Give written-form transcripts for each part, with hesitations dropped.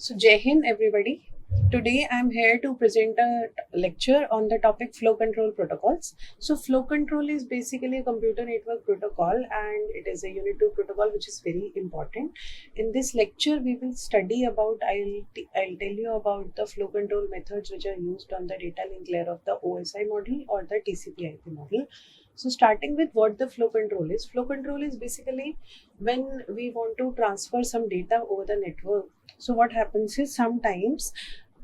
So, Jai Hind, everybody. Today, I'm here to present a lecture on the topic flow control protocols. So, flow control is basically a computer network protocol, and it is a Unit 2 protocol, which is very important. In this lecture, we will study about. I'll tell you about the flow control methods which are used on the data link layer of the OSI model or the TCP/IP model. So, starting with what the flow control is. Flow control is basically when we want to transfer some data over the network. So what happens is sometimes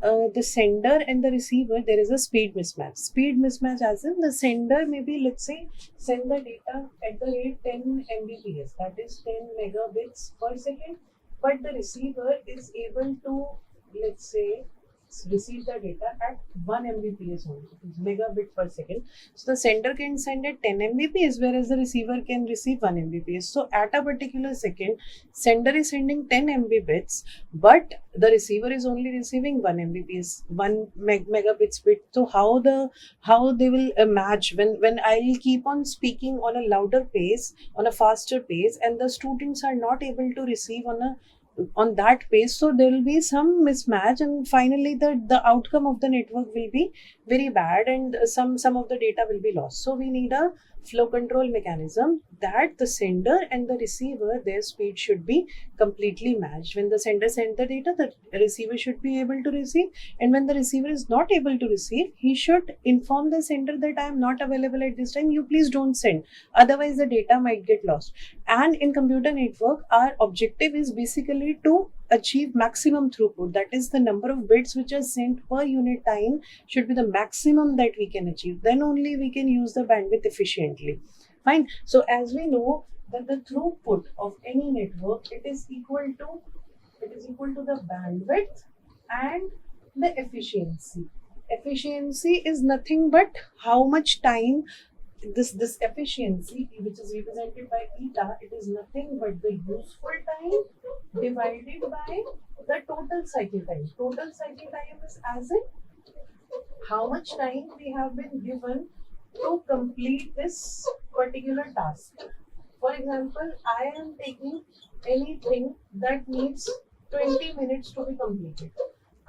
the sender and the receiver, there is a speed mismatch. Speed mismatch as in the sender maybe, let's say, send the data at the rate 10 Mbps, that is 10 megabits per second, but the receiver is able to, let's say, receive the data at 1 Mbps only, it is megabit per second. So the sender can send at 10 Mbps, whereas the receiver can receive 1 Mbps. So at a particular second, sender is sending 10 Mbps, but the receiver is only receiving 1 Mbps, 1 megabits bit. So how they will match when I'll keep on speaking on a louder pace, on a faster pace, and the students are not able to receive on that pace, so there will be some mismatch, and finally the outcome of the network will be very bad, and some of the data will be lost. So we need a flow control mechanism that the sender and the receiver, their speed should be completely matched. When the sender sends the data, the receiver should be able to receive, and when the receiver is not able to receive, he should inform the sender that I am not available at this time, you please don't send, otherwise the data might get lost. And in computer network, our objective is basically to achieve maximum throughput, that is the number of bits which are sent per unit time should be the maximum that we can achieve, then only we can use the bandwidth efficiently. Fine. So as we know that the throughput of any network, it is equal to the bandwidth and the efficiency. Efficiency is nothing but how much time this efficiency, which is represented by eta, it is nothing but the useful time divided by the total cycle time. Total cycle time is as in how much time we have been given to complete this particular task. For example, I am taking anything that needs 20 minutes to be completed.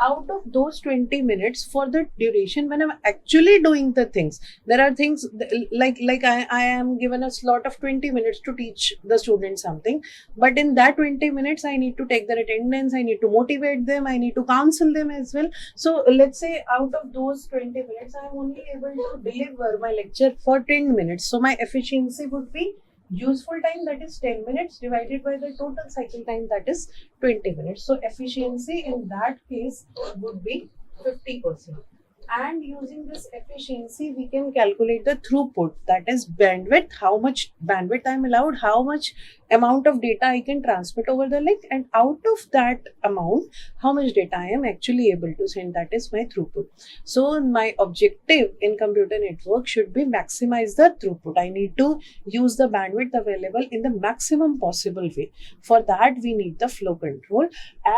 Out of those 20 minutes, for the duration when I'm actually doing the things, there are things like I am given a slot of 20 minutes to teach the students something, but in that 20 minutes I need to take their attendance, I need to motivate them, I need to counsel them as well. So let's say out of those 20 minutes I am only able to deliver my lecture for 10 minutes, so my efficiency would be useful time, that is 10 minutes, divided by the total cycle time, that is 20 minutes. So efficiency in that case would be 50%. And using this efficiency, we can calculate the throughput, that is bandwidth, how much bandwidth I'm allowed, how much amount of data I can transmit over the link, and out of that amount, how much data I am actually able to send, that is my throughput. So my objective in computer network should be maximize the throughput. I need to use the bandwidth available in the maximum possible way. For that, we need the flow control,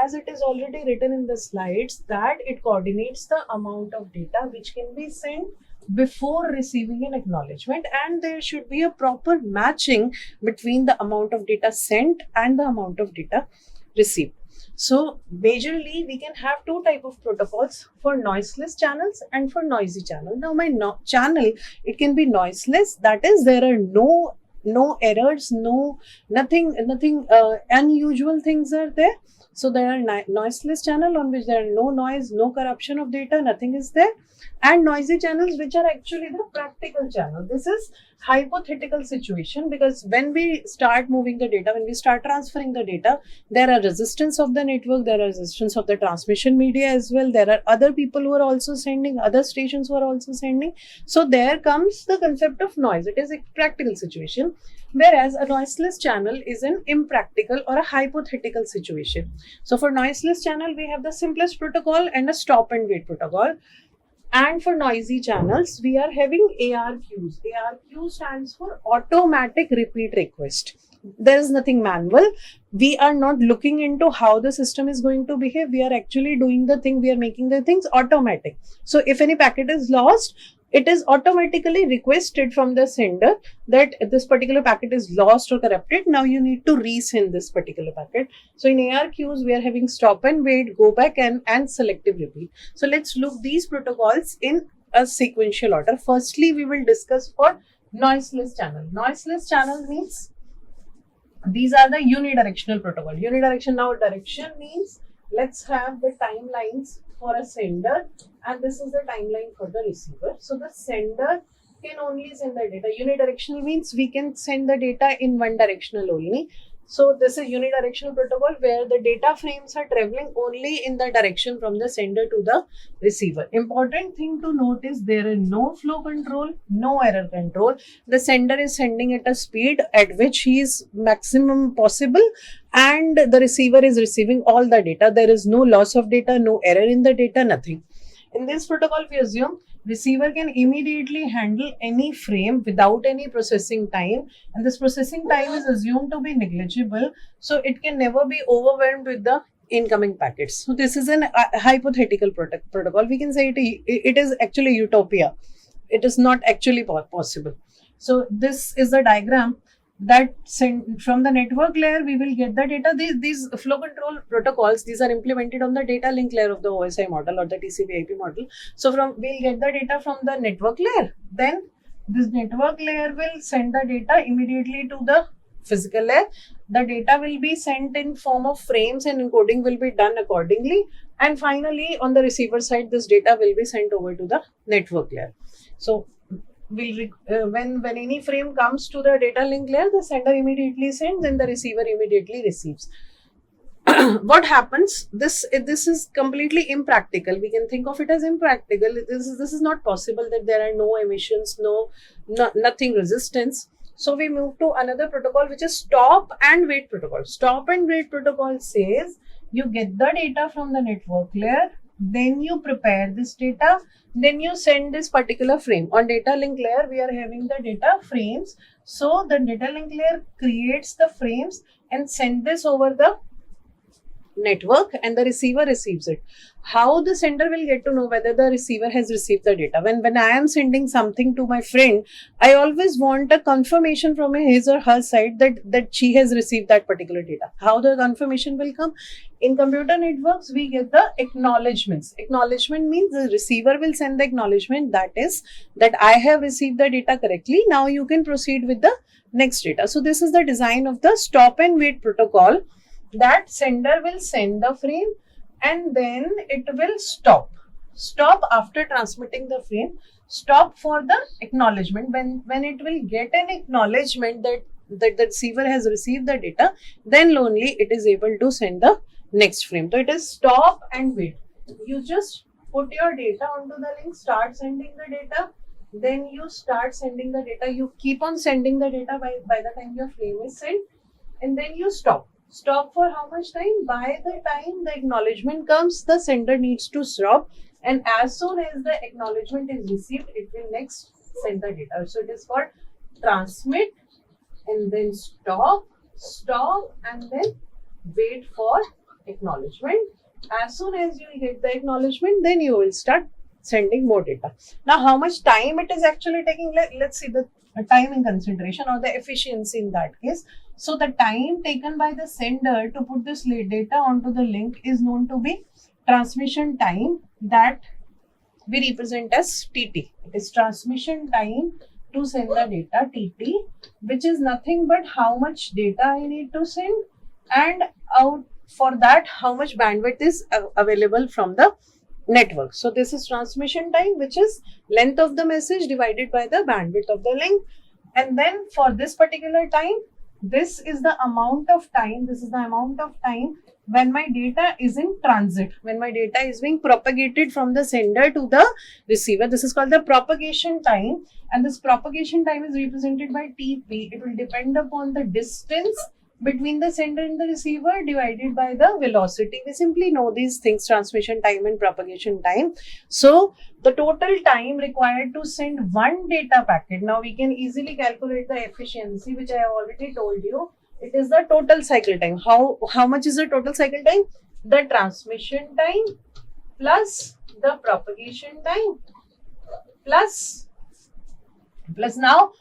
as it is already written in the slides, that it coordinates the amount of data which can be sent before receiving an acknowledgement, and there should be a proper matching between the amount of data sent and the amount of data received. So majorly we can have two type of protocols, for noiseless channels and for noisy channel. Now my channel, it can be noiseless, that is there are no errors, nothing unusual things are there. So there are noiseless channel on which there are no noise, no corruption of data, nothing is there. And noisy channels, which are actually the practical channel. This is hypothetical situation, because when we start moving the data, when we start transferring the data, there are resistance of the network, there are resistance of the transmission media as well, there are other people who are also sending, other stations who are also sending. So there comes the concept of noise. It is a practical situation, whereas a noiseless channel is an impractical or a hypothetical situation. So for noiseless channel, we have the simplest protocol and a stop and wait protocol. And for noisy channels, we are having ARQs. ARQ stands for automatic repeat request. There is nothing manual. We are not looking into how the system is going to behave. We are actually doing the thing, we are making the things automatic. So if any packet is lost, it is automatically requested from the sender that this particular packet is lost or corrupted. Now you need to resend this particular packet. So in ARQs, we are having stop and wait, go back, and selective repeat. So let's look these protocols in a sequential order. Firstly, we will discuss for noiseless channel. Noiseless channel means these are the unidirectional protocol. Unidirection, now direction means let's have the timelines for a sender and this is the timeline for the receiver. So the sender can only send the data. Unidirectional means we can send the data in one directional only. So this is unidirectional protocol where the data frames are traveling only in the direction from the sender to the receiver. Important thing to note is there is no flow control, no error control. The sender is sending at a speed at which he is maximum possible and the receiver is receiving all the data. There is no loss of data, no error in the data, nothing. In this protocol, we assume receiver can immediately handle any frame without any processing time, and this processing time is assumed to be negligible, so it can never be overwhelmed with the incoming packets. So this is an hypothetical protocol. We can say it is actually utopia. It is not actually possible. So this is the diagram that from the network layer we will get the data. These flow control protocols, these are implemented on the data link layer of the OSI model or the TCP/IP model. So we'll get the data from the network layer. Then this network layer will send the data immediately to the physical layer. The data will be sent in form of frames and encoding will be done accordingly. And finally, on the receiver side, this data will be sent over to the network layer. So when any frame comes to the data link layer, the sender immediately sends and the receiver immediately receives. What happens? This is completely impractical. We can think of it as impractical. This is not possible that there are no emissions, nothing resistance. So we move to another protocol, which is stop and wait protocol. Stop and wait protocol says you get the data from the network layer, then you prepare this data, then you send this particular frame. On data link layer, we are having the data frames. So the data link layer creates the frames and send this over the network and the receiver receives it. How the sender will get to know whether the receiver has received the data? When I am sending something to my friend, I always want a confirmation from his or her side that she has received that particular data. How the confirmation will come? In computer networks, we get the acknowledgements. Acknowledgement means the receiver will send the acknowledgement, that is that I have received the data correctly. Now you can proceed with the next data. So this is the design of the stop and wait protocol, that sender will send the frame and then it will stop after transmitting the frame, stop for the acknowledgement. When it will get an acknowledgement that the receiver has received the data, then only it is able to send the next frame. So it is stop and wait. You just put your data onto the link, start sending the data, then you start sending the data. You keep on sending the data by the time your frame is sent, and then you stop. Stop for how much time? By the time the acknowledgement comes, the sender needs to stop, and as soon as the acknowledgement is received, it will next send the data. So it is called transmit and then stop, and then wait for acknowledgement. As soon as you get the acknowledgement, then you will start sending more data. Now, how much time it is actually taking? Let's see the time in consideration or the efficiency in that case. So the time taken by the sender to put this data onto the link is known to be transmission time, that we represent as TT. It is transmission time to send the data, TT, which is nothing but how much data I need to send, and out for that how much bandwidth is available from the network. So this is transmission time, which is length of the message divided by the bandwidth of the link. And then for this particular time, this is the amount of time, when my data is in transit, when my data is being propagated from the sender to the receiver. This is called the propagation time, and this propagation time is represented by TP. It will depend upon the distance between the sender and the receiver divided by the velocity. We simply know these things, transmission time and propagation time. So the total time required to send one data packet. Now we can easily calculate the efficiency, which I have already told you. It is the total cycle time. How much is the total cycle time? The transmission time plus the propagation time plus now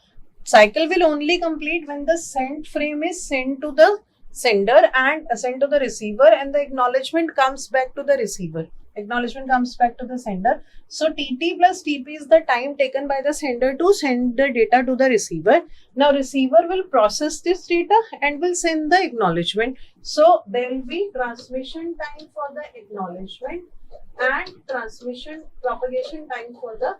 cycle will only complete when the sent frame is sent to the sender and sent to the receiver, and the acknowledgement comes back to the receiver. Acknowledgement comes back to the sender. So TT plus TP is the time taken by the sender to send the data to the receiver. Now receiver will process this data and will send the acknowledgement. So there will be transmission time for the acknowledgement and propagation time for the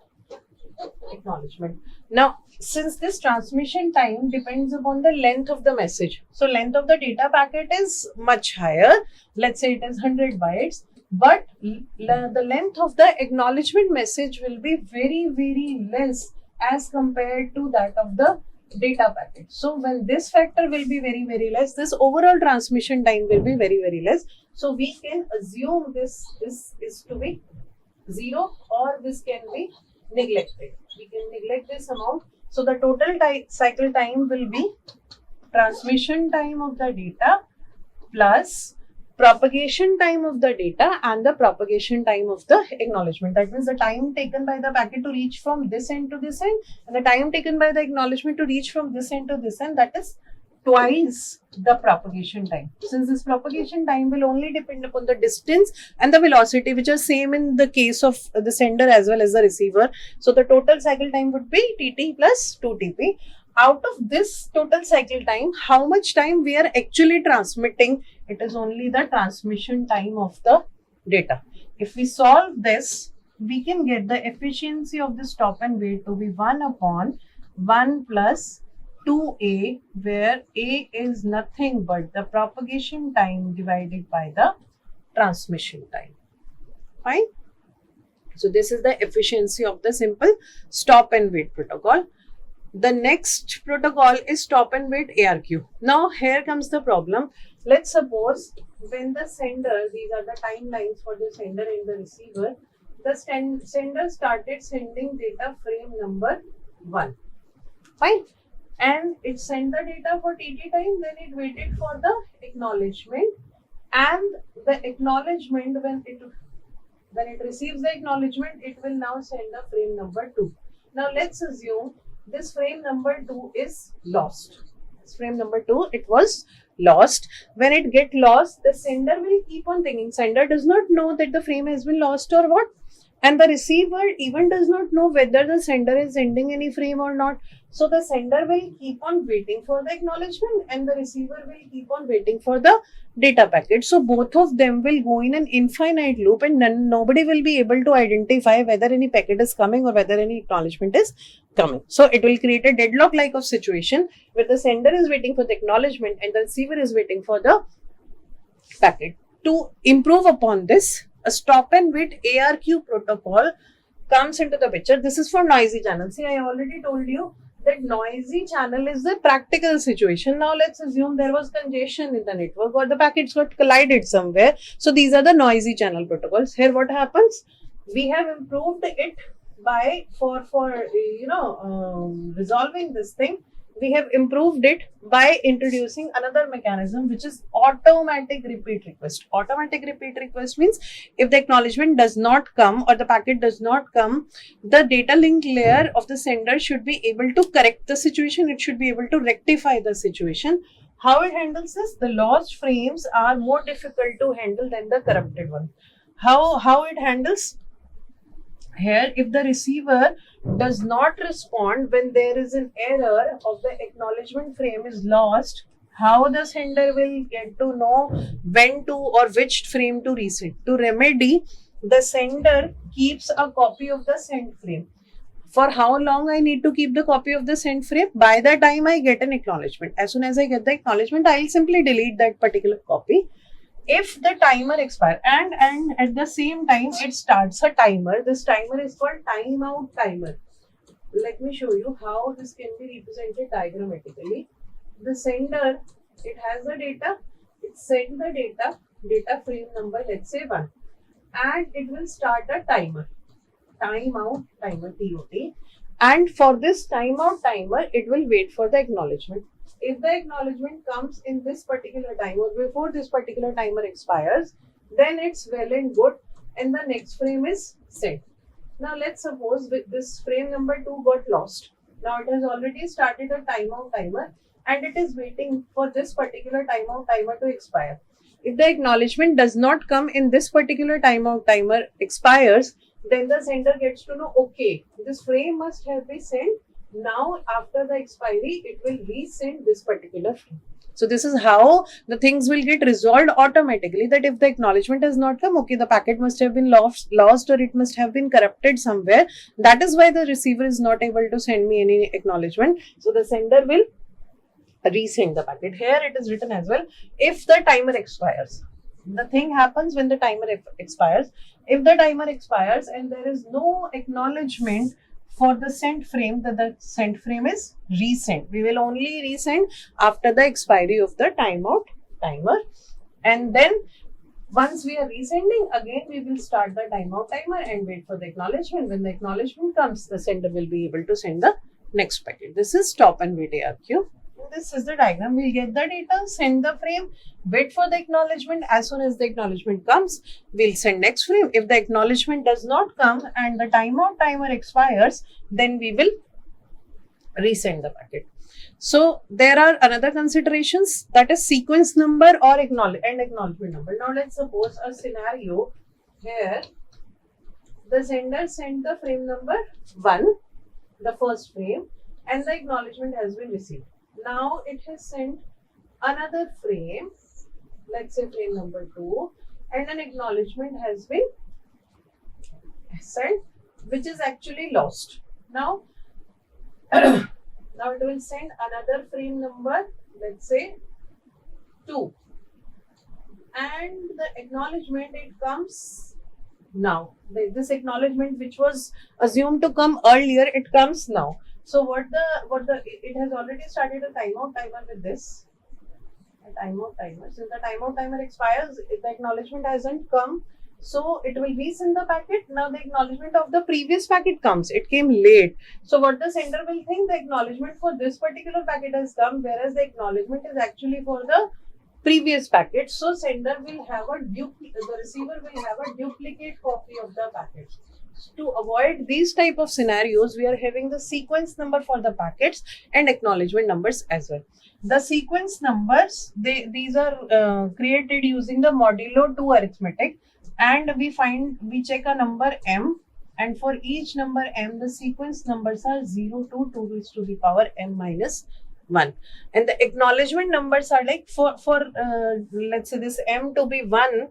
acknowledgement. Now, since this transmission time depends upon the length of the message, so length of the data packet is much higher. Let's say it is 100 bytes, but the length of the acknowledgement message will be very, very less as compared to that of the data packet. So when this factor will be very, very less, this overall transmission time will be very, very less. So we can assume this is to be 0, or this can be neglected. We can neglect this amount. So the total cycle time will be transmission time of the data plus propagation time of the data and the propagation time of the acknowledgement. That means the time taken by the packet to reach from this end to this end, and the time taken by the acknowledgement to reach from this end to this end, that is twice the propagation time. Since this propagation time will only depend upon the distance and the velocity, which are same in the case of the sender as well as the receiver. So the total cycle time would be TT plus 2TP. Out of this total cycle time, how much time we are actually transmitting? It is only the transmission time of the data. If we solve this, we can get the efficiency of the stop and wait to be 1 upon 1 plus 2a, where a is nothing but the propagation time divided by the transmission time. Fine. So this is the efficiency of the simple stop and wait protocol. The next protocol is stop and wait ARQ. Now here comes the problem. Let's suppose when the sender, these are the timelines for the sender and the receiver, the sender started sending data frame number 1. Fine. And it sent the data for TT time, then it waited for the acknowledgement, and the acknowledgement, when it receives the acknowledgement, it will now send the frame number 2. Now let's assume this frame number 2 is lost. This frame number 2, it was lost. When it get lost, the sender will keep on thinking. Sender does not know that the frame has been lost or what, and the receiver even does not know whether the sender is sending any frame or not. So the sender will keep on waiting for the acknowledgement and the receiver will keep on waiting for the data packet. So both of them will go in an infinite loop, and nobody will be able to identify whether any packet is coming or whether any acknowledgement is coming. So it will create a deadlock like of situation where the sender is waiting for the acknowledgement and the receiver is waiting for the packet. To improve upon this, a stop and wait ARQ protocol comes into the picture. This is for noisy channel. See, I already told you that noisy channel is the practical situation. Now let's assume there was congestion in the network or the packets got collided somewhere. So these are the noisy channel protocols. Here what happens? We have improved it by resolving this thing. We have improved it by introducing another mechanism, which is automatic repeat request. Automatic repeat request means if the acknowledgement does not come or the packet does not come, the data link layer of the sender should be able to correct the situation. It should be able to rectify the situation. How it handles this? The lost frames are more difficult to handle than the corrupted one. How it handles? Here, if the receiver does not respond when there is an error of the acknowledgement frame is lost, how the sender will get to know when to or which frame to reset? To remedy, the sender keeps a copy of the sent frame. For how long I need to keep the copy of the sent frame? By the time I get an acknowledgement. As soon as I get the acknowledgement, I'll simply delete that particular copy. If the timer expires and at the same time it starts a timer, this timer is called timeout timer. Let me show you how this can be represented diagrammatically. The sender, it has the data, it sends the data frame number, let's say 1, and it will start a timer, timeout timer, TOT, and for this timeout timer, it will wait for the acknowledgement. If the acknowledgement comes in this particular time or before this particular timer expires, then it's well and good and the next frame is sent. Now let's suppose this frame number 2 got lost. Now it has already started a timeout timer and it is waiting for this particular timeout timer to expire. If the acknowledgement does not come in this particular timeout timer expires, then the sender gets to know, okay, this frame must have been sent. Now after the expiry, it will resend this particular frame. So this is how the things will get resolved automatically, that if the acknowledgement has not come, okay, the packet must have been lost or it must have been corrupted somewhere. That is why the receiver is not able to send me any acknowledgement. So the sender will resend the packet. Here it is written as well, if the timer expires. The thing happens when the timer expires. If the timer expires and there is no acknowledgement for the sent frame, that the sent frame is resent. We will only resend after the expiry of the timeout timer. And then once we are resending, again we will start the timeout timer and wait for the acknowledgement. When the acknowledgement comes, the sender will be able to send the next packet. This is stop and wait ARQ. This is the diagram. We'll get the data, send the frame, wait for the acknowledgement. As soon as the acknowledgement comes, we'll send next frame. If the acknowledgement does not come and the timeout timer expires, then we will resend the packet. So there are another considerations, that is sequence number or acknowledgement number. Now let's suppose a scenario where the sender sent the frame number 1, the first frame, and the acknowledgement has been received. Now it has sent another frame, let's say frame number 2, and an acknowledgement has been sent, which is actually lost. Now, now it will send another frame number, let's say 2, and the acknowledgement, it comes now. This acknowledgement which was assumed to come earlier, it comes now. So it has already started a timeout timer with this. A timeout timer. Since the timeout timer expires, if the acknowledgement hasn't come, so it will resend the packet. Now the acknowledgement of the previous packet comes. It came late. So what the sender will think, the acknowledgement for this particular packet has come, whereas the acknowledgement is actually for the previous packet. So sender will have the receiver will have a duplicate copy of the packet. To avoid these type of scenarios, we are having the sequence number for the packets and acknowledgement numbers as well. The sequence numbers, these are created using the modulo 2 arithmetic, and we check a number m, and for each number m, the sequence numbers are 0 to 2 raised to the power m minus 1. And the acknowledgement numbers are like for let's say this m to be 1.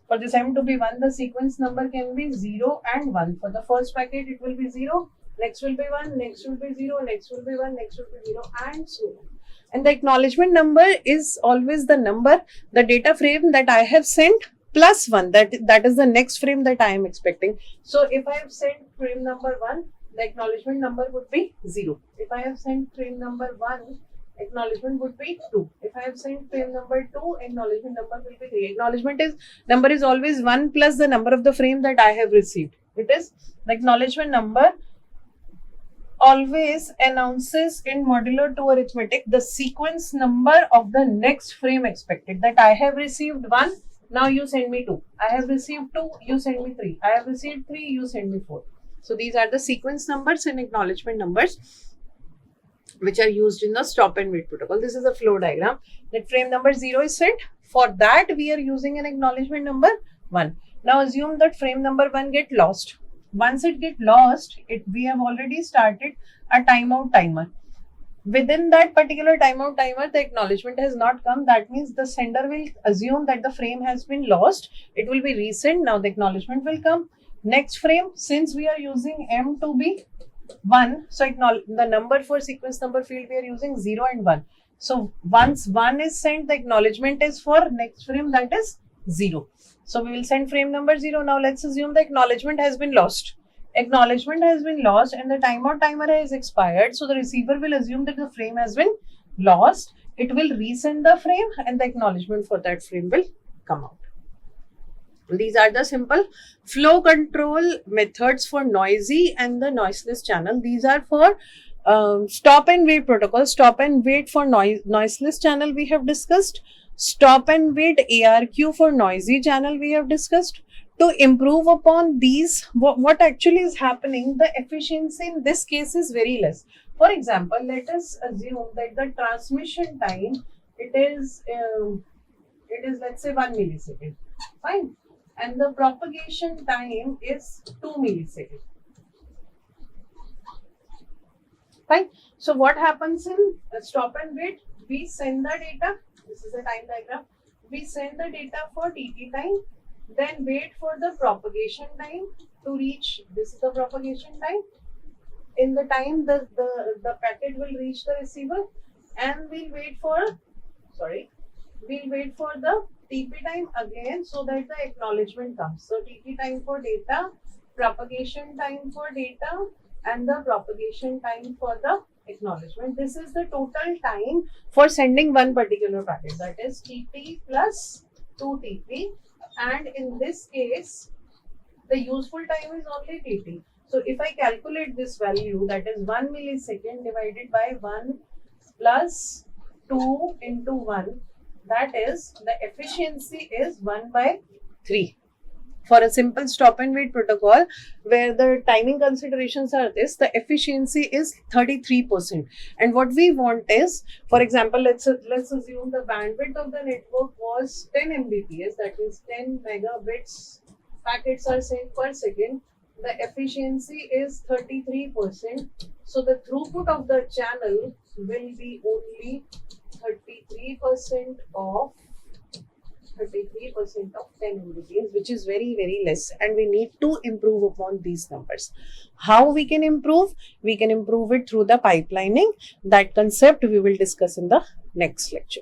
For this m to be 1, the sequence number can be 0 and 1. For the first packet, it will be 0, next will be 1, next will be 0, next will be 1, next will be 0, and so on. And the acknowledgement number is always the number, the data frame that I have sent plus 1. That is the next frame that I am expecting. So if I have sent frame number 1, the acknowledgement number would be 0. If I have sent frame number 1, acknowledgement would be 2. If I have sent frame number 2, acknowledgement number will be 3. Acknowledgement number is always 1 plus the number of the frame that I have received. It is the acknowledgement number always announces in modulo 2 arithmetic the sequence number of the next frame expected. That I have received 1, now you send me 2. I have received 2, you send me 3. I have received 3, you send me 4. So these are the sequence numbers and acknowledgement numbers which are used in the stop and wait protocol. This is a flow diagram. That frame number 0 is sent. For that, we are using an acknowledgement number 1. Now assume that frame number 1 get lost. Once it get lost, we have already started a timeout timer. Within that particular timeout timer, the acknowledgement has not come. That means the sender will assume that the frame has been lost. It will be resent. Now the acknowledgement will come. Next frame, since we are using m to be 1, so the number for sequence number field we are using 0 and 1. So once 1 is sent, the acknowledgement is for next frame, that is 0. So we will send frame number 0. Now let's assume the acknowledgement has been lost. Acknowledgement has been lost and the timeout timer has expired. So the receiver will assume that the frame has been lost. It will resend the frame and the acknowledgement for that frame will come out. These are the simple flow control methods for noisy and the noiseless channel. These are for stop and wait protocol. Stop and wait for noiseless channel we have discussed. Stop and wait ARQ for noisy channel we have discussed. to improve upon these, what actually is happening, the efficiency in this case is very less. For example, let us assume that the transmission time, it is let's say 1 millisecond, fine, and the propagation time is 2 milliseconds, fine. So what happens in stop and wait? We send the data. This is a time diagram. We send the data for TT time, then wait for the propagation time to reach. This is the propagation time. In the time the packet will reach the receiver, and we'll wait for the TP time again, so that the acknowledgement comes. So TP time for data, propagation time for data, and the propagation time for the acknowledgement. This is the total time for sending one particular packet, that is TP plus 2 TP, and in this case the useful time is only TT. So if I calculate this value, that is 1 millisecond divided by 1 plus 2 into 1, that is, the efficiency is 1 by 3. For a simple stop and wait protocol where the timing considerations are this, the efficiency is 33%. And what we want is, for example, let's assume the bandwidth of the network was 10 Mbps, that means 10 megabits packets are sent per second. The efficiency is 33%. So the throughput of the channel will be only 33% of 10 Mbps, which is very, very less, and we need to improve upon these numbers. How we can improve? We can improve it through the pipelining. That concept we will discuss in the next lecture.